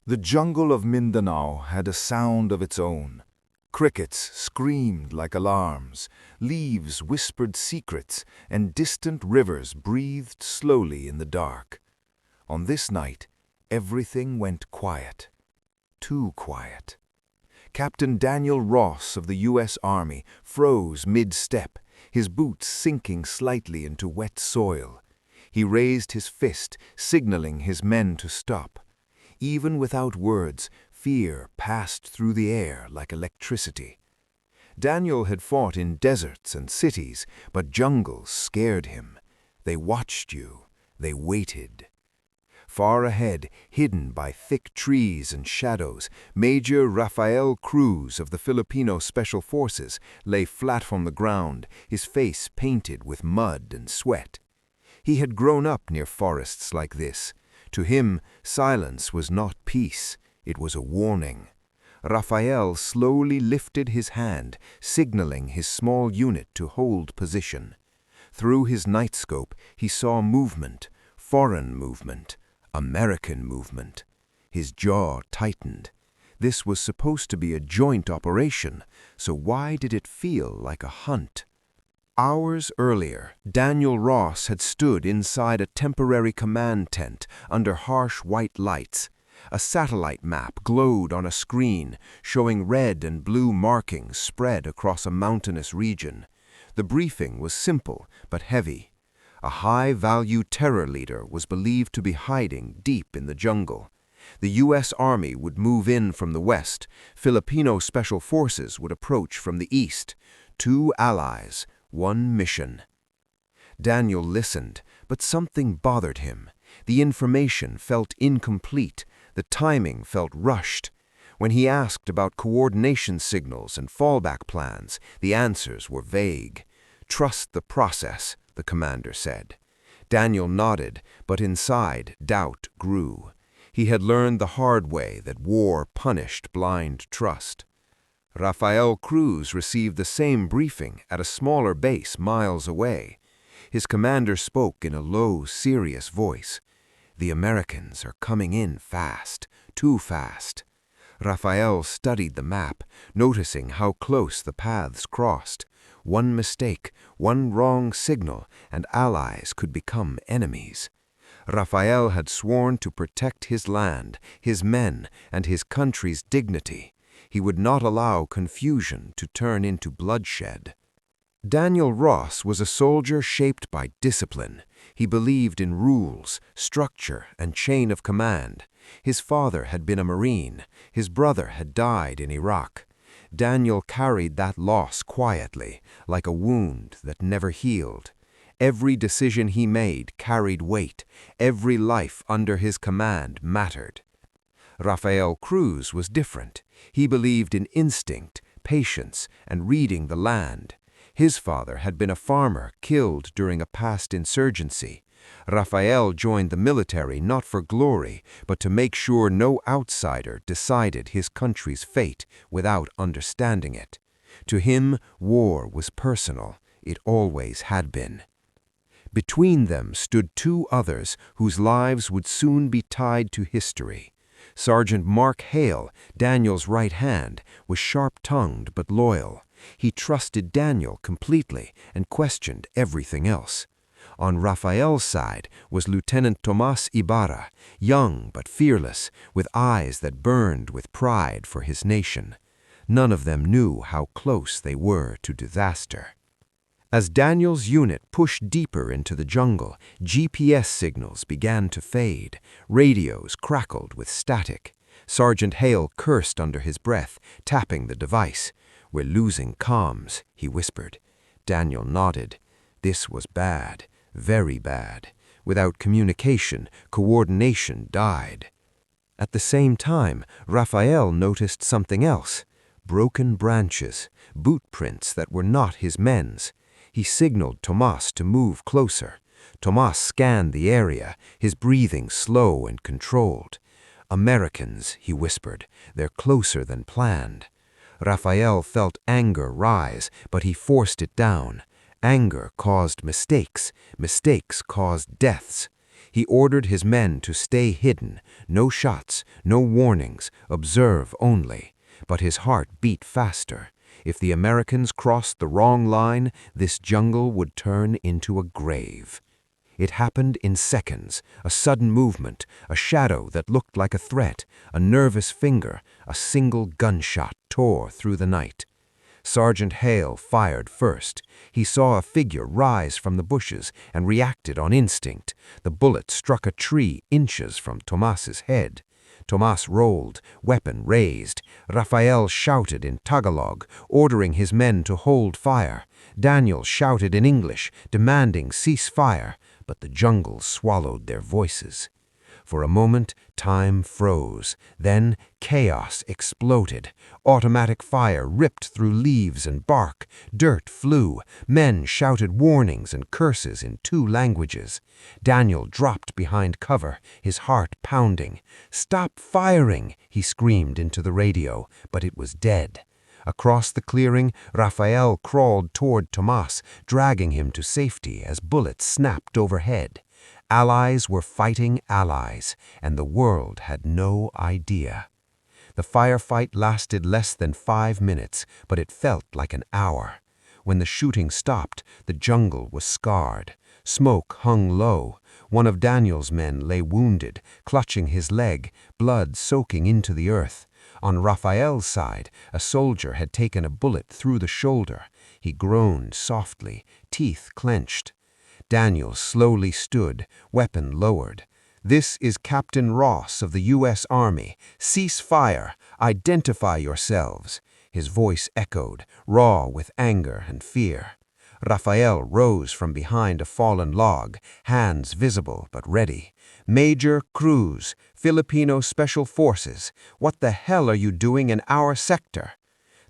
The jungle of Mindanao had a sound of its own. Crickets screamed like alarms, leaves whispered secrets, and distant rivers breathed slowly in the dark. On this night, everything went quiet. Too quiet. Captain Daniel Ross of the U.S. Army froze mid-step, his boots sinking slightly into wet soil. He raised his fist, signaling his men to stop. Even without words, fear passed through the air like electricity. Daniel had fought in deserts and cities, but jungles scared him. They watched you. They waited. Far ahead, hidden by thick trees and shadows, Major Rafael Cruz of the Filipino Special Forces lay flat on the ground, his face painted with mud and sweat. He had grown up near forests like this. To him, silence was not peace, it was a warning. Rafael slowly lifted his hand, signaling his small unit to hold position. Through his nightscope, he saw movement, foreign movement, American movement. His jaw tightened. This was supposed to be a joint operation, so why did it feel like a hunt? Hours earlier, Daniel Ross had stood inside a temporary command tent under harsh white lights. A satellite map glowed on a screen, showing red and blue markings spread across a mountainous region. The briefing was simple but heavy. A high-value terror leader was believed to be hiding deep in the jungle. The U.S. Army would move in from the west. Filipino Special Forces would approach from the east. 2 allies, 1 mission. Daniel listened, but something bothered him. The information felt incomplete. The timing felt rushed. When he asked about coordination signals and fallback plans, the answers were vague. "Trust the process," the commander said. Daniel nodded, but inside, doubt grew. He had learned the hard way that war punished blind trust. Rafael Cruz received the same briefing at a smaller base miles away. His commander spoke in a low, serious voice. "The Americans are coming in fast, too fast." Rafael studied the map, noticing how close the paths crossed. One mistake, one wrong signal, and allies could become enemies. Rafael had sworn to protect his land, his men, and his country's dignity. He would not allow confusion to turn into bloodshed. Daniel Ross was a soldier shaped by discipline. He believed in rules, structure, and chain of command. His father had been a Marine. His brother had died in Iraq. Daniel carried that loss quietly, like a wound that never healed. Every decision he made carried weight. Every life under his command mattered. Rafael Cruz was different. He believed in instinct, patience, and reading the land. His father had been a farmer killed during a past insurgency. Rafael joined the military not for glory, but to make sure no outsider decided his country's fate without understanding it. To him, war was personal. It always had been. Between them stood 2 others whose lives would soon be tied to history. Sergeant Mark Hale, Daniel's right hand, was sharp-tongued but loyal. He trusted Daniel completely and questioned everything else. On Rafael's side was Lieutenant Tomas Ibarra, young but fearless, with eyes that burned with pride for his nation. None of them knew how close they were to disaster. As Daniel's unit pushed deeper into the jungle, GPS signals began to fade. Radios crackled with static. Sergeant Hale cursed under his breath, tapping the device. "We're losing comms," he whispered. Daniel nodded. This was bad, very bad. Without communication, coordination died. At the same time, Rafael noticed something else. Broken branches, boot prints that were not his men's. He signaled Tomas to move closer. Tomas scanned the area, his breathing slow and controlled. "Americans," he whispered, "they're closer than planned." Rafael felt anger rise, but he forced it down. Anger caused mistakes. Mistakes caused deaths. He ordered his men to stay hidden, no shots, no warnings, observe only. But his heart beat faster. If the Americans crossed the wrong line, this jungle would turn into a grave. It happened in seconds, a sudden movement, a shadow that looked like a threat, a nervous finger, a single gunshot tore through the night. Sergeant Hale fired first. He saw a figure rise from the bushes and reacted on instinct. The bullet struck a tree inches from Tomas's head. Tomas rolled, weapon raised. Rafael shouted in Tagalog, ordering his men to hold fire. Daniel shouted in English, demanding ceasefire, but the jungle swallowed their voices. For a moment, time froze. Then chaos exploded. Automatic fire ripped through leaves and bark. Dirt flew. Men shouted warnings and curses in 2 languages. Daniel dropped behind cover, his heart pounding. "Stop firing!" he screamed into the radio, but it was dead. Across the clearing, Rafael crawled toward Tomas, dragging him to safety as bullets snapped overhead. Allies were fighting allies, and the world had no idea. The firefight lasted less than 5 minutes, but it felt like an hour. When the shooting stopped, the jungle was scarred. Smoke hung low. One of Daniel's men lay wounded, clutching his leg, blood soaking into the earth. On Rafael's side, a soldier had taken a bullet through the shoulder. He groaned softly, teeth clenched. Daniel slowly stood, weapon lowered. "This is Captain Ross of the U.S. Army. Cease fire. Identify yourselves." His voice echoed, raw with anger and fear. Rafael rose from behind a fallen log, hands visible but ready. "Major Cruz, Filipino Special Forces. What the hell are you doing in our sector?"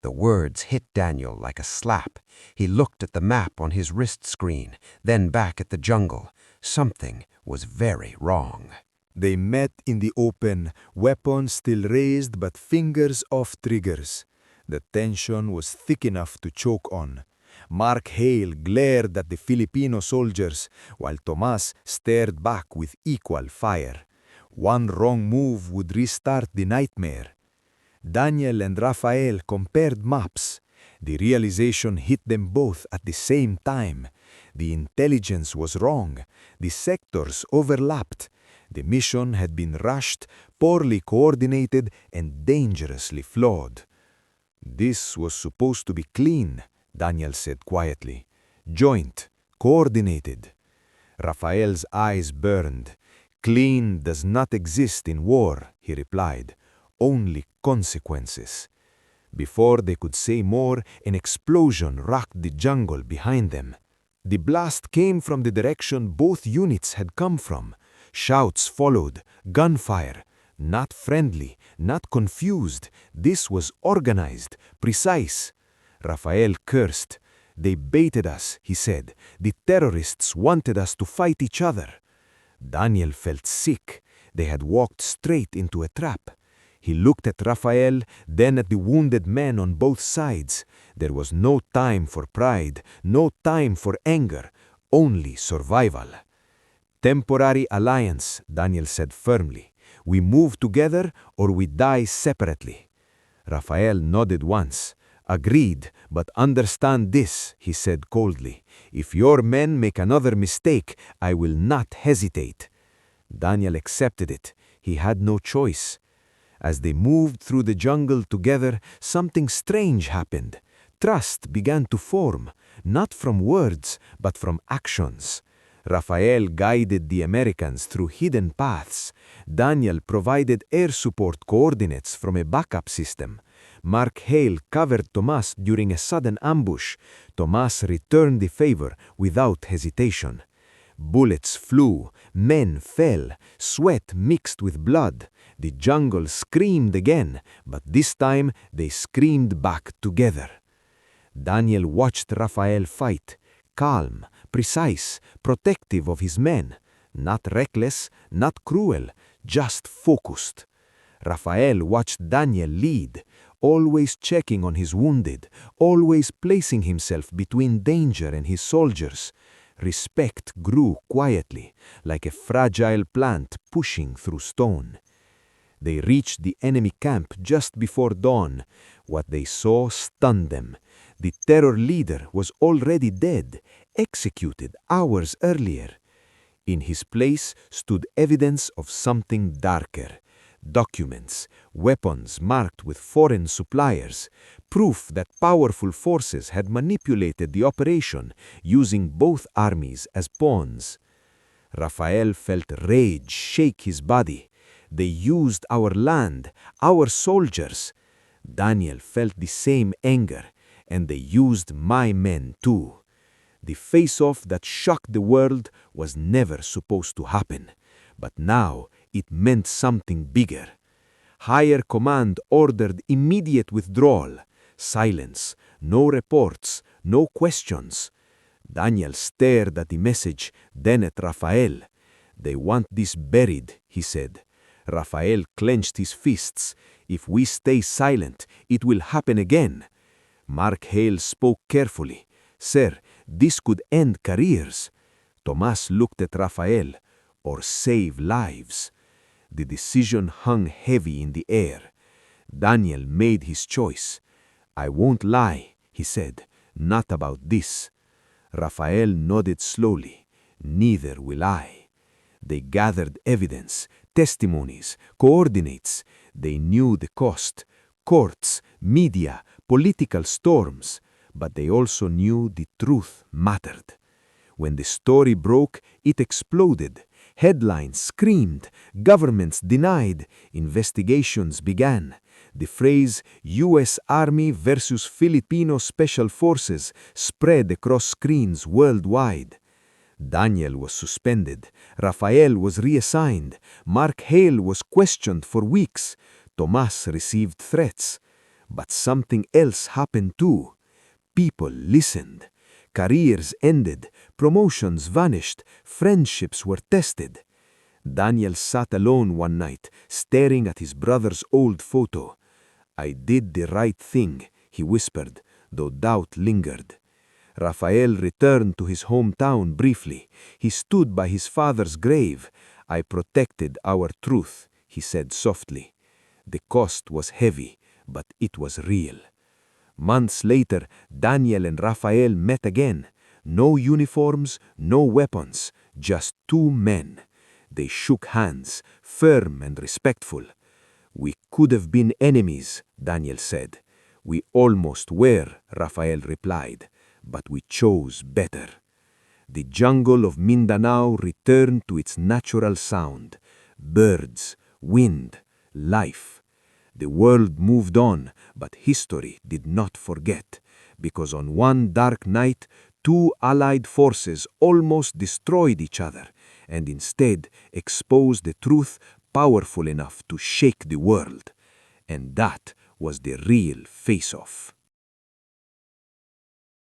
The words hit Daniel like a slap. He looked at the map on his wrist screen, then back at the jungle. Something was very wrong. They met in the open, weapons still raised but fingers off triggers. The tension was thick enough to choke on. Mark Hale glared at the Filipino soldiers, while Tomas stared back with equal fire. One wrong move would restart the nightmare. Daniel and Rafael compared maps. The realization hit them both at the same time. The intelligence was wrong. The sectors overlapped. The mission had been rushed, poorly coordinated, and dangerously flawed. "This was supposed to be clean," Daniel said quietly. "Joint, coordinated." Rafael's eyes burned. "Clean does not exist in war," he replied. "Only consequences." Before they could say more, an explosion rocked the jungle behind them. The blast came from the direction both units had come from. Shouts followed, gunfire. Not friendly, not confused. This was organized, precise. Rafael cursed. "They baited us," he said. "The terrorists wanted us to fight each other." Daniel felt sick. They had walked straight into a trap. He looked at Rafael, then at the wounded men on both sides. There was no time for pride, no time for anger, only survival. "Temporary alliance," Daniel said firmly. "We move together or we die separately." Rafael nodded once. "Agreed, but understand this," he said coldly. "If your men make another mistake, I will not hesitate." Daniel accepted it. He had no choice. As they moved through the jungle together, something strange happened. Trust began to form, not from words, but from actions. Rafael guided the Americans through hidden paths. Daniel provided air support coordinates from a backup system. Mark Hale covered Tomas during a sudden ambush. Tomas returned the favor without hesitation. Bullets flew, men fell, sweat mixed with blood. The jungle screamed again, but this time they screamed back together. Daniel watched Rafael fight, calm, precise, protective of his men, not reckless, not cruel, just focused. Rafael watched Daniel lead, always checking on his wounded, always placing himself between danger and his soldiers. Respect grew quietly, like a fragile plant pushing through stone. They reached the enemy camp just before dawn. What they saw stunned them. The terror leader was already dead, executed hours earlier. In his place stood evidence of something darker. Documents, weapons marked with foreign suppliers, proof that powerful forces had manipulated the operation, using both armies as pawns. Rafael felt rage shake his body. They used our land, our soldiers. Daniel felt the same anger, and they used my men too. The face-off that shocked the world was never supposed to happen, but now it meant something bigger. Higher command ordered immediate withdrawal. Silence, no reports, no questions. Daniel stared at the message, then at Rafael. "They want this buried," he said. Rafael clenched his fists. "If we stay silent, it will happen again." Mark Hale spoke carefully. "Sir, this could end careers." Tomas looked at Rafael. "Or save lives." The decision hung heavy in the air. Daniel made his choice. "I won't lie," he said. "Not about this." Rafael nodded slowly. "Neither will I." They gathered evidence, testimonies, coordinates. They knew the cost. Courts, media, political storms. But they also knew the truth mattered. When the story broke, it exploded. Headlines screamed, governments denied, investigations began. The phrase U.S. Army versus Filipino Special Forces spread across screens worldwide. Daniel was suspended. Rafael was reassigned. Mark Hale was questioned for weeks. Tomas received threats. But something else happened too. People listened. Careers ended, promotions vanished, friendships were tested. Daniel sat alone one night, staring at his brother's old photo. "I did the right thing," he whispered, though doubt lingered. Rafael returned to his hometown briefly. He stood by his father's grave. "I protected our truth," he said softly. The cost was heavy, but it was real. Months later, Daniel and Rafael met again. No uniforms, no weapons, just two men. They shook hands, firm and respectful. "We could have been enemies," Daniel said. "We almost were," Rafael replied, "but we chose better." The jungle of Mindanao returned to its natural sound. Birds, wind, life. The world moved on, but history did not forget, because on one dark night, two allied forces almost destroyed each other, and instead exposed the truth powerful enough to shake the world. And that was the real face-off.